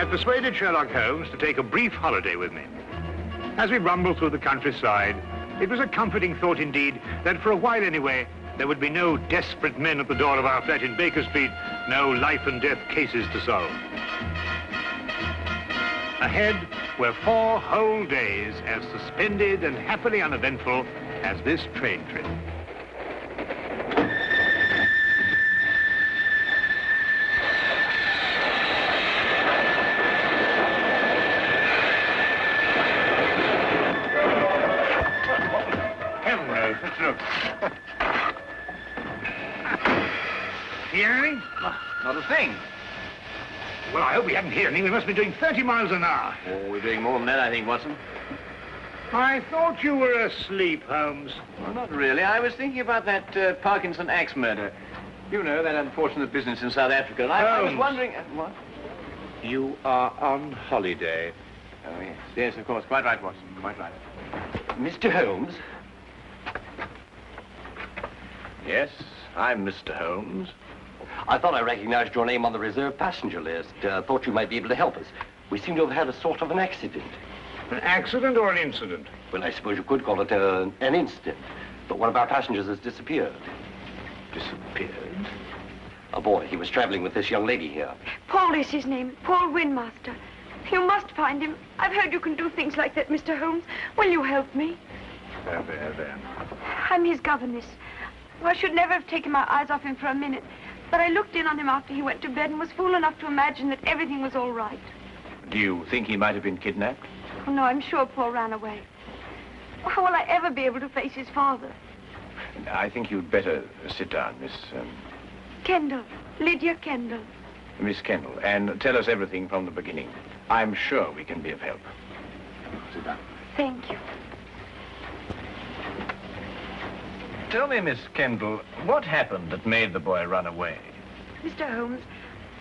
I persuaded Sherlock Holmes to take a brief holiday with me. As we rumbled through the countryside, it was a comforting thought indeed that for a while anyway, there would be no desperate men at the door of our flat in Baker Street, no life and death cases to solve. Ahead were 4 whole days as suspended and happily uneventful as this train trip. Hello, let's look. See anything? Not a thing. Well, I hope we haven't hit anything. We must be doing 30 miles an hour. Oh, we're doing more than that, I think, Watson. I thought you were asleep, Holmes. Well, not really. I was thinking about that Parkinson axe murder. You know, that unfortunate business in South Africa. And I was wondering... what? You are on holiday. Oh, yes. Yes, of course. Quite right, Watson. Quite right. Mr. Holmes? Yes, I'm Mr. Holmes. I thought I recognized your name on the reserved passenger list. Thought you might be able to help us. We seem to have had a sort of an accident. An accident or an incident? Well, I suppose you could call it an incident. But one of our passengers has disappeared. Disappeared? A boy. He was traveling with this young lady here. Paul is his name. Paul Windmaster. You must find him. I've heard you can do things like that, Mr. Holmes. Will you help me? There. I'm his governess. I should never have taken my eyes off him for a minute. But I looked in on him after he went to bed and was fool enough to imagine that everything was all right. Do you think he might have been kidnapped? Oh, no, I'm sure Paul ran away. How will I ever be able to face his father? I think you'd better sit down, Miss... Kendall. Lydia Kendall. Miss Kendall, and tell us everything from the beginning. I'm sure we can be of help. Sit down. Thank you. Tell me, Miss Kendall, what happened that made the boy run away? Mr. Holmes,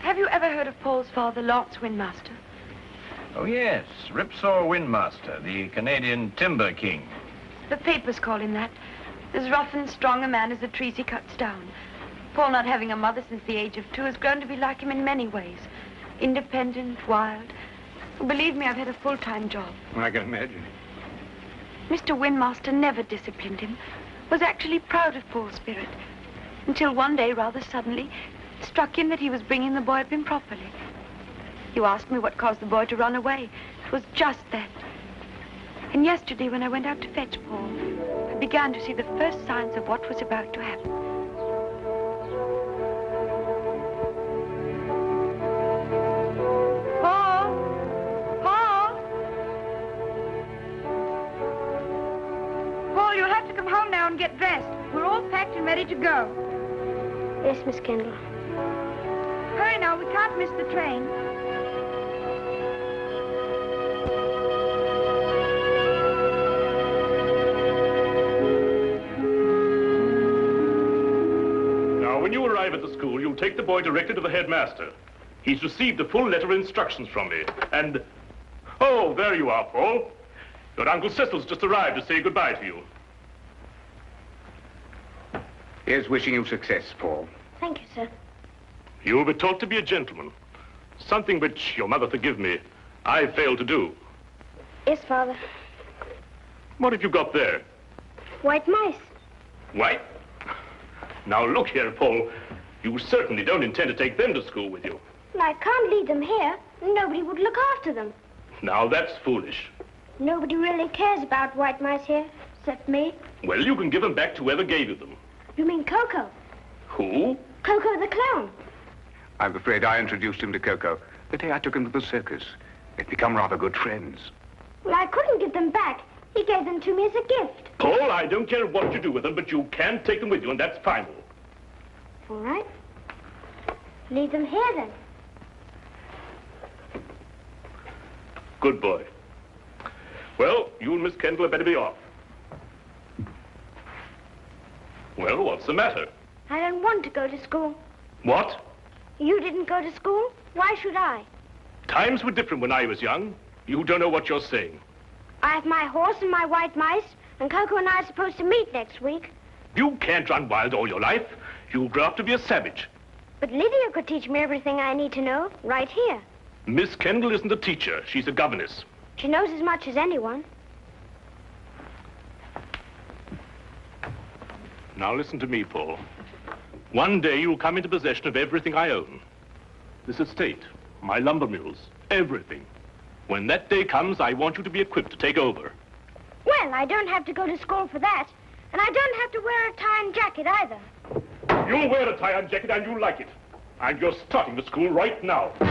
have you ever heard of Paul's father, Lance Windmaster? Oh, yes, Ripsaw Windmaster, the Canadian Timber King. The papers call him that. As rough and strong a man as the trees he cuts down. Paul, not having a mother since the age of 2, has grown to be like him in many ways. Independent, wild. Believe me, I've had a full-time job. I can imagine. Mr. Windmaster never disciplined him. Was actually proud of Paul's spirit. Until one day, rather suddenly, it struck him that he was bringing the boy up improperly. You asked me what caused the boy to run away. It was just that. And yesterday, when I went out to fetch Paul, I began to see the first signs of what was about to happen. Paul! Paul! Paul, you'll have to come home now and get dressed. We're all packed and ready to go. Yes, Miss Kendall. Hurry now, we can't miss the train. When you arrive at the school, you'll take the boy directly to the headmaster. He's received a full letter of instructions from me, and... Oh, there you are, Paul. Your Uncle Cecil's just arrived to say goodbye to you. Here's wishing you success, Paul. Thank you, sir. You will be taught to be a gentleman. Something which, your mother forgive me, I failed to do. Yes, Father. What have you got there? White mice. White? Now, look here, Paul. You certainly don't intend to take them to school with you. Well, I can't leave them here. Nobody would look after them. Now, that's foolish. Nobody really cares about white mice here, except me. Well, you can give them back to whoever gave you them. You mean Coco? Who? Coco the clown. I'm afraid I introduced him to Coco the day I took him to the circus. They've become rather good friends. Well, I couldn't give them back. He gave them to me as a gift. Paul, I don't care what you do with them, but you can take them with you, and that's final. All right. Leave them here, then. Good boy. Well, you and Miss Kendall had better be off. Well, what's the matter? I don't want to go to school. What? You didn't go to school? Why should I? Times were different when I was young. You don't know what you're saying. I have my horse and my white mice, and Coco and I are supposed to meet next week. You can't run wild all your life. You'll grow up to be a savage. But Lydia could teach me everything I need to know right here. Miss Kendall isn't a teacher. She's a governess. She knows as much as anyone. Now listen to me, Paul. One day you'll come into possession of everything I own. This estate, my lumber mills, everything. When that day comes, I want you to be equipped to take over. Well, I don't have to go to school for that. And I don't have to wear a tie and jacket either. You'll wear a tie and jacket and you'll like it. And you're starting to school right now. Put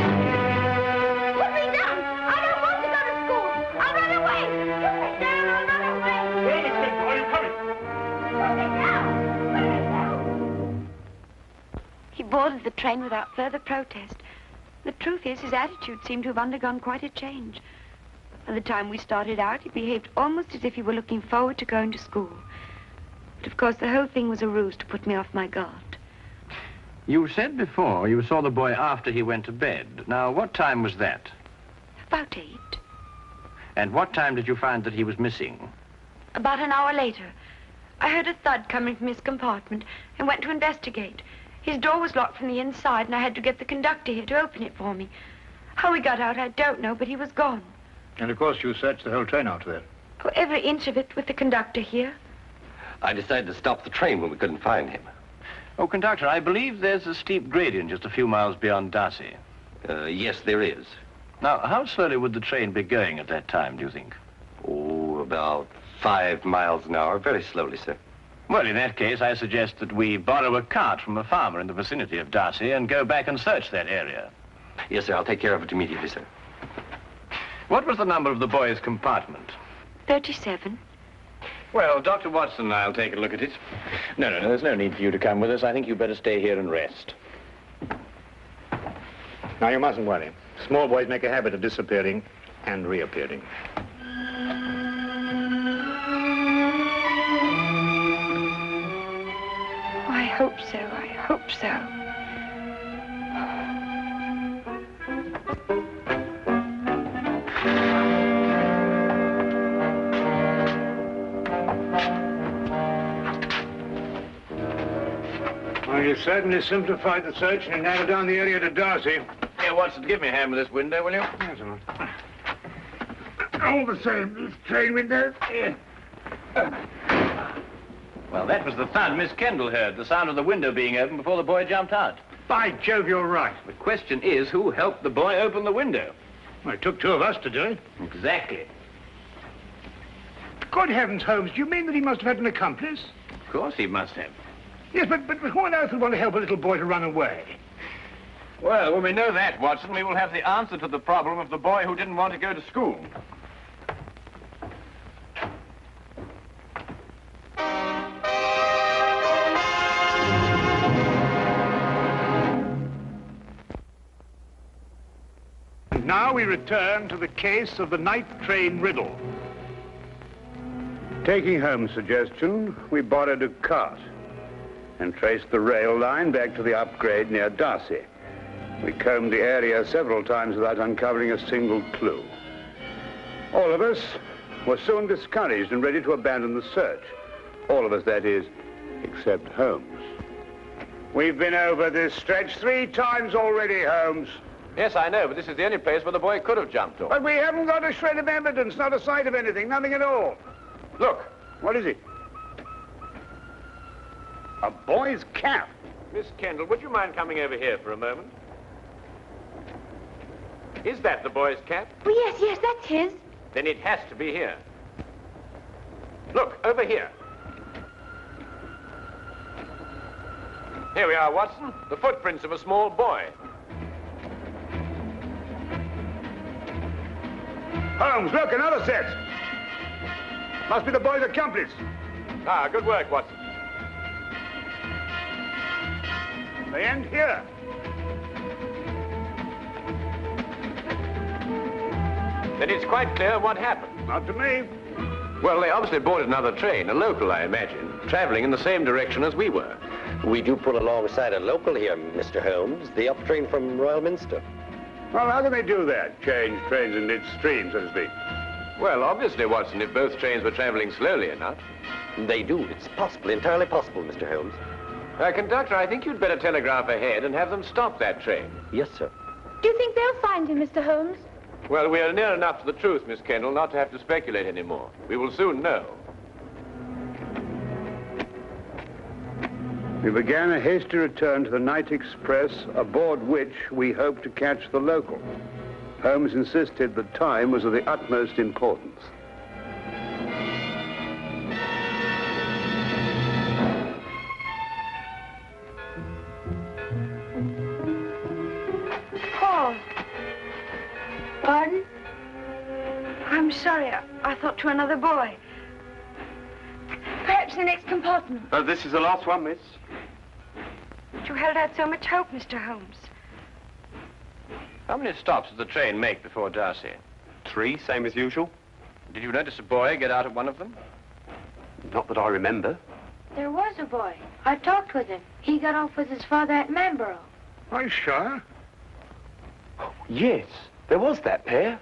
me down! I don't want to go to school! I'll run away! Put me down! I'll run away! Well, Miss Kendall, are you coming? Put me down! Put me down! He boarded the train without further protest. The truth is, his attitude seemed to have undergone quite a change. By the time we started out, he behaved almost as if he were looking forward to going to school. But of course, the whole thing was a ruse to put me off my guard. You said before you saw the boy after he went to bed. Now, what time was that? About 8. And what time did you find that he was missing? About an hour later, I heard a thud coming from his compartment and went to investigate. His door was locked from the inside, and I had to get the conductor here to open it for me. How we got out, I don't know, but he was gone. And of course you searched the whole train after that. Oh, every inch of it with the conductor here. I decided to stop the train when we couldn't find him. Oh, conductor, I believe there's a steep gradient just a few miles beyond Darcy. Yes, there is. Now, how slowly would the train be going at that time, do you think? Oh, about 5 miles an hour. Very slowly, sir. Well, in that case, I suggest that we borrow a cart from a farmer in the vicinity of Darcy and go back and search that area. Yes, sir. I'll take care of it immediately, sir. What was the number of the boy's compartment? 37. Well, Dr. Watson and I'll take a look at it. No, there's no need for you to come with us. I think you'd better stay here and rest. Now, you mustn't worry. Small boys make a habit of disappearing and reappearing. I hope so, I hope so. Well, you certainly simplified the search and narrowed down the area to Darcy. Here, Watson, give me a hand with this window, will you? Yes, sir. All the same, these train windows. Yeah. Well, that was the thud Miss Kendall heard, the sound of the window being opened before the boy jumped out. By Jove, you're right. The question is, who helped the boy open the window? Well, it took 2 of us to do it. Exactly. Good heavens, Holmes, do you mean that he must have had an accomplice? Of course he must have. Yes, but who on earth would want to help a little boy to run away? Well, when we know that, Watson, we will have the answer to the problem of the boy who didn't want to go to school. And now we return to the case of the night train riddle. Taking Holmes' suggestion, we borrowed a cart and traced the rail line back to the upgrade near Darcy. We combed the area several times without uncovering a single clue. All of us were soon discouraged and ready to abandon the search. All of us, that is, except Holmes. We've been over this stretch 3 times already, Holmes. Yes, I know, but this is the only place where the boy could have jumped off. But we haven't got a shred of evidence, not a sight of anything, nothing at all. Look, what is it? A boy's cap. Miss Kendall, would you mind coming over here for a moment? Is that the boy's cap? Oh, yes, that's his. Then it has to be here. Look, over here. Here we are, Watson. The footprints of a small boy. Holmes, look, another set. Must be the boy's accomplice. Ah, good work, Watson. They end here. Then it's quite clear what happened. Not to me. Well, they obviously boarded another train, a local, I imagine, traveling in the same direction as we were. We do pull alongside a local here, Mr. Holmes, the up train from Royal Minster. Well, how can they do that? Change trains in midstream, so to speak. Well, obviously, Watson, if both trains were traveling slowly enough. They do. It's possible, entirely possible, Mr. Holmes. Conductor, I think you'd better telegraph ahead and have them stop that train. Yes, sir. Do you think they'll find him, Mr. Holmes? Well, we are near enough to the truth, Miss Kendall, not to have to speculate anymore. We will soon know. We began a hasty return to the night express, aboard which we hoped to catch the local. Holmes insisted that time was of the utmost importance. Paul. Pardon? I'm sorry. I thought to another boy. Perhaps the next compartment. This is the last one, miss. You held out so much hope, Mr. Holmes. How many stops did the train make before Darcy? 3, same as usual. Did you notice a boy get out at one of them? Not that I remember. There was a boy. I talked with him. He got off with his father at Manborough. Are you sure? Yes, there was that pair.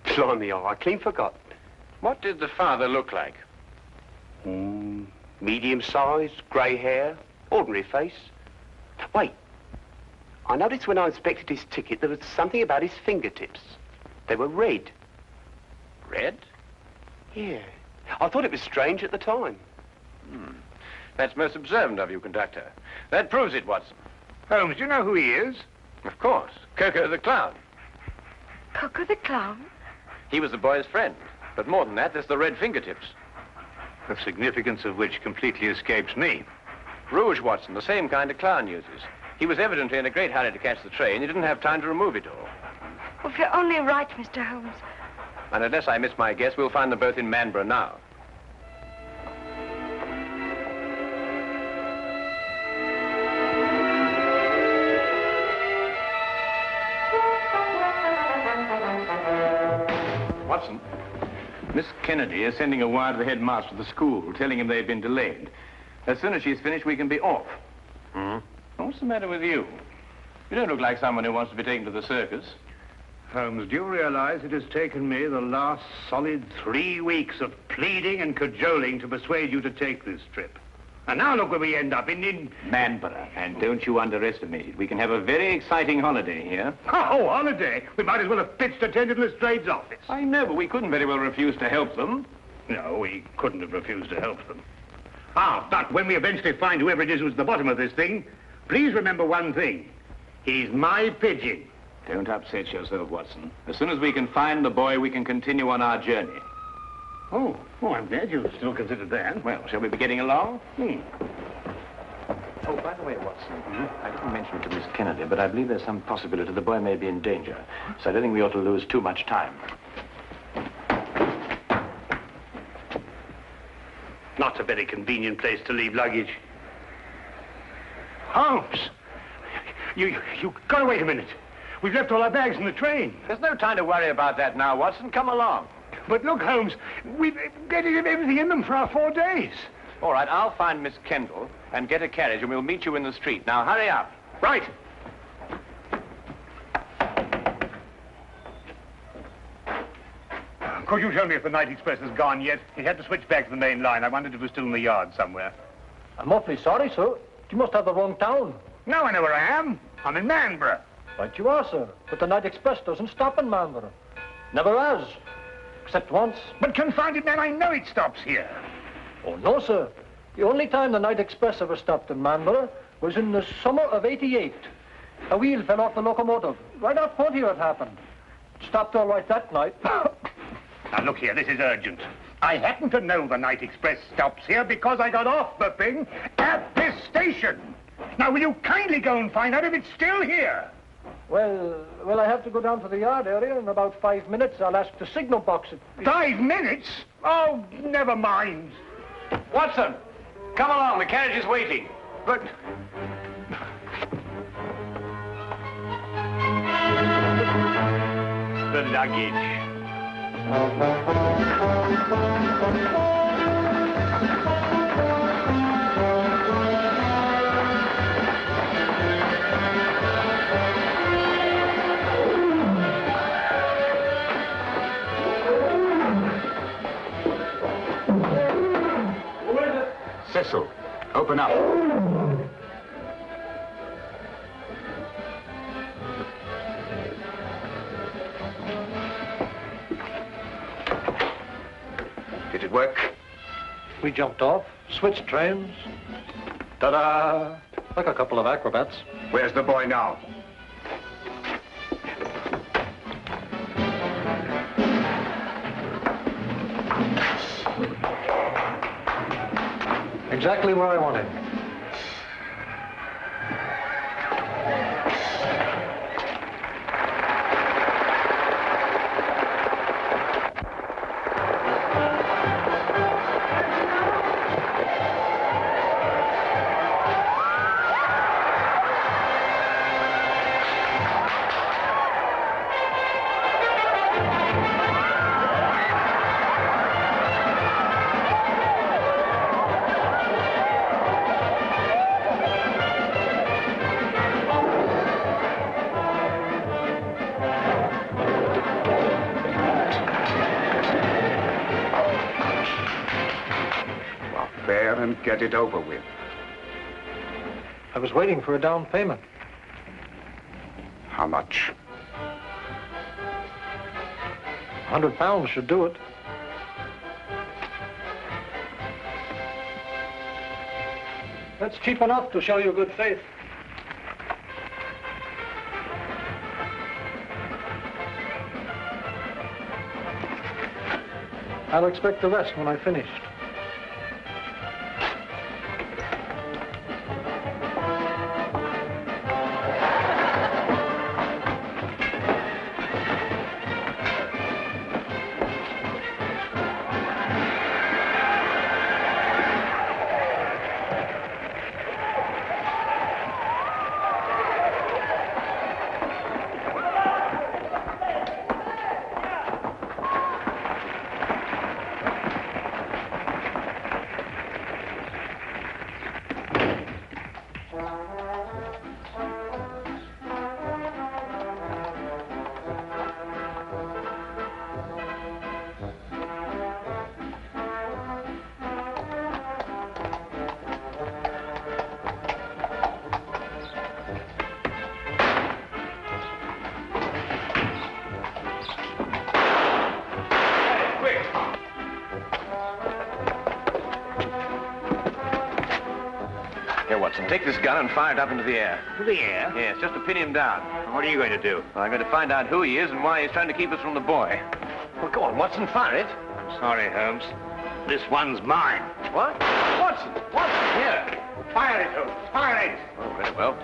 Blimey, I clean forgot. What did the father look like? Medium-sized, grey hair, ordinary face. Wait, I noticed when I inspected his ticket there was something about his fingertips. They were red. Red? Yeah. I thought it was strange at the time. That's most observant of you, conductor. That proves it, Watson. Holmes, do you know who he is? Of course. Coco the clown. Coco the clown? He was the boy's friend. But more than that, there's the red fingertips. The significance of which completely escapes me. Rouge, Watson, the same kind of clown uses. He was evidently in a great hurry to catch the train. He didn't have time to remove it all. Well, if you're only right, Mr. Holmes. And unless I miss my guess, we'll find them both in Manborough now. Watson, Miss Kennedy is sending a wire to the headmaster of the school, telling him they've been delayed. As soon as she's finished, we can be off. What's the matter with you? You don't look like someone who wants to be taken to the circus. Holmes, do you realize it has taken me the last solid 3 weeks of pleading and cajoling to persuade you to take this trip? And now look where we end up, in Manborough. And don't you underestimate it. We can have a very exciting holiday here. Oh, holiday? We might as well have pitched attendant Lestrade's office. I know, but we couldn't very well refuse to help them. No, we couldn't have refused to help them. But when we eventually find whoever it is who's at the bottom of this thing, please remember one thing. He's my pigeon. Don't upset yourself, Watson. As soon as we can find the boy, we can continue on our journey. Oh, I'm glad you still considered that. Well, shall we be getting along? Oh, by the way, Watson, I didn't mention it to Miss Kennedy, but I believe there's some possibility the boy may be in danger. So I don't think we ought to lose too much time. Not a very convenient place to leave luggage. Holmes! You gotta wait a minute. We've left all our bags in the train. There's no time to worry about that now, Watson. Come along. But look, Holmes, we've got to get everything in them for our 4 days. All right, I'll find Miss Kendall and get a carriage, and we'll meet you in the street. Now, hurry up. Right. Could you tell me if the night express has gone yet? It had to switch back to the main line. I wondered if it was still in the yard somewhere. I'm awfully sorry, sir. You must have the wrong town. No, I know where I am. I'm in Manborough. Right you are, sir. But the night express doesn't stop in Manborough. Never has. Except once. But confound it, man, I know it stops here. Oh, no, sir. The only time the night express ever stopped in Manborough was in the summer of '88. A wheel fell off the locomotive. Right out front here it happened. It stopped all right that night. Now, look here, this is urgent. I happen to know the night express stops here because I got off the thing at this station. Now, will you kindly go and find out if it's still here? Well, I have to go down to the yard area in about 5 minutes. I'll ask the signal box. 5 minutes? Oh, never mind. Watson, come along. The carriage is waiting. But... the luggage. Cecil, open up. Did it work? We jumped off, switched trains. Ta-da! Like a couple of acrobats. Where's the boy now? Exactly where I want him. Get it over with. I was waiting for a down payment. How much? £100 should do it. That's cheap enough to show you good faith. I'll expect the rest when I finished. Take this gun and fire it up into the air. To the air? Yes, just to pin him down. What are you going to do? Well, I'm going to find out who he is and why he's trying to keep us from the boy. Well, go on, Watson, fire it. Sorry, Holmes. This one's mine. What? Watson! Watson, here! Fire it, Holmes. Fire it! Oh, very well.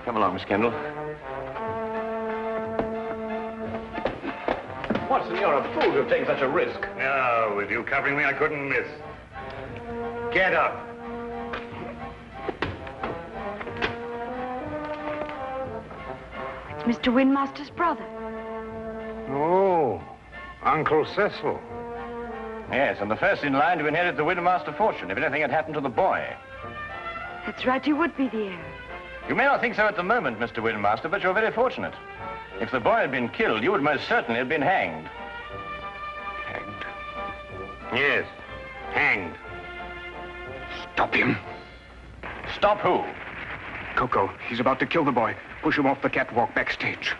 Come along, Miss Kendall. Watson, you're a fool to have taken such a risk. No, with you covering me, I couldn't miss. Get up. It's Mr. Windmaster's brother. Oh, Uncle Cecil. Yes, and the first in line to inherit the Windmaster fortune if anything had happened to the boy. That's right, you would be the heir. You may not think so at the moment, Mr. Windmaster, but you're very fortunate. If the boy had been killed, you would most certainly have been hanged. Hanged? Yes, hanged. Stop him. Stop who? Coco, he's about to kill the boy. Push him off the catwalk backstage.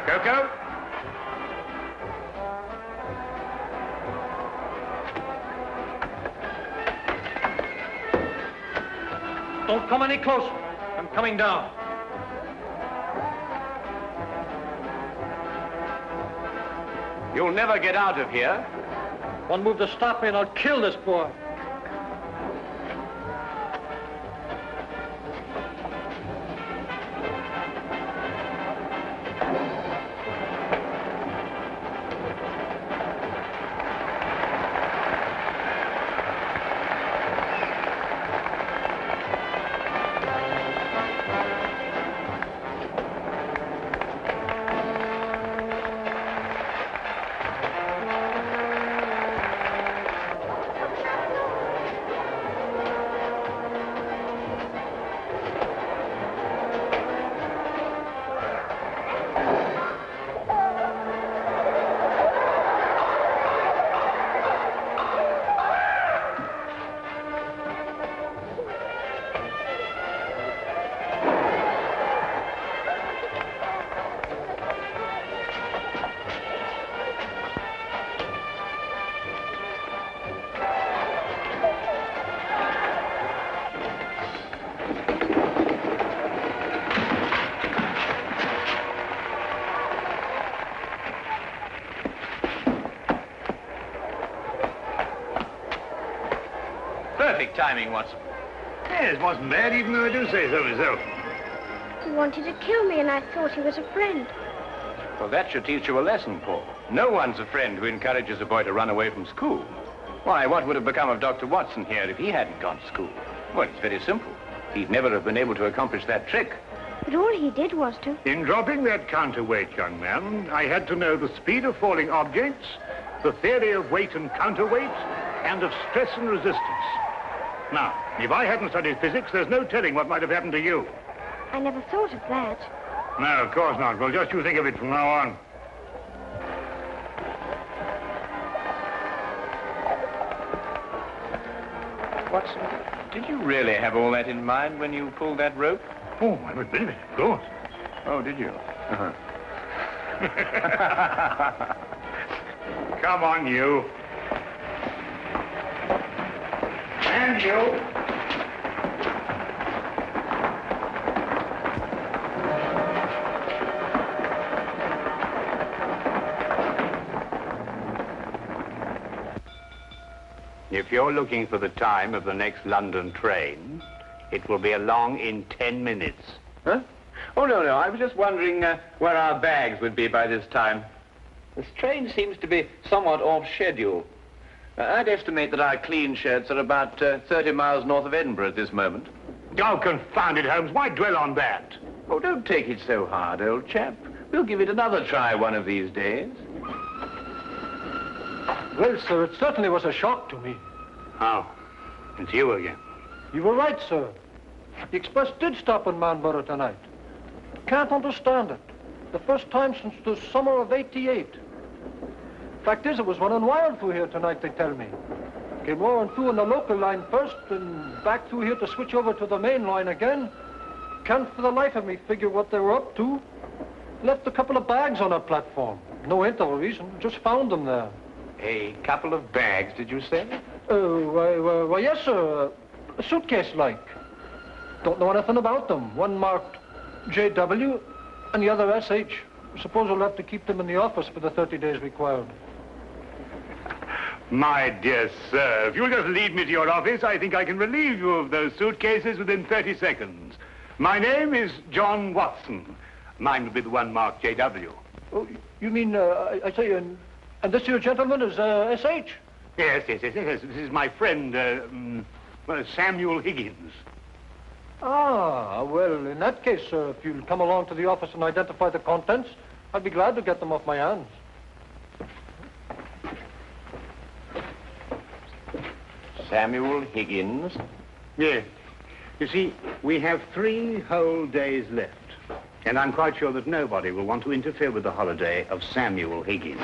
Coco? Don't come any closer. I'm coming down. You'll never get out of here. One move to stop me and I'll kill this boy. Perfect timing, Watson. Yes, wasn't bad, even though I do say so myself. He wanted to kill me, and I thought he was a friend. Well, that should teach you a lesson, Paul. No one's a friend who encourages a boy to run away from school. Why, what would have become of Dr. Watson here if he hadn't gone to school? Well, it's very simple. He'd never have been able to accomplish that trick. But all he did was to... In dropping that counterweight, young man, I had to know the speed of falling objects, the theory of weight and counterweight, and of stress and resistance. Now, if I hadn't studied physics, there's no telling what might have happened to you. I never thought of that. No, of course not. Well, just you think of it from now on. Watson, did you really have all that in mind when you pulled that rope? Oh, I was believe it, of course. Oh, did you? Uh-huh. Come on, you. And you. If you're looking for the time of the next London train, it will be along in 10 minutes. Huh? Oh, no. I was just wondering where our bags would be by this time. This train seems to be somewhat off schedule. I'd estimate that our clean shirts are about 30 miles north of Edinburgh at this moment. Oh, confound it, Holmes. Why dwell on that? Oh, don't take it so hard, old chap. We'll give it another try one of these days. Well, sir, it certainly was a shock to me. Oh, it's you again. You were right, sir. The express did stop in Manborough tonight. Can't understand it. The first time since the summer of '88. Fact is, it was running wild through here tonight, they tell me. Came roaring through on the local line first, and back through here to switch over to the main line again. Can't for the life of me figure what they were up to. Left a couple of bags on our platform. No hint of a reason, just found them there. A couple of bags, did you say? Why, yes, sir. A suitcase-like. Don't know anything about them. One marked J.W. and the other S.H. Suppose we'll have to keep them in the office for the 30 days required. My dear sir, if you'll just lead me to your office, I think I can relieve you of those suitcases within 30 seconds. My name is John Watson. Mine will be the one marked J.W. Oh, you mean, I say, and this here gentleman is S.H.? Yes. This is my friend, Samuel Higgins. Ah, well, in that case, sir, if you'll come along to the office and identify the contents, I'd be glad to get them off my hands. Samuel Higgins? Yes. You see, we have 3 whole days left. And I'm quite sure that nobody will want to interfere with the holiday of Samuel Higgins.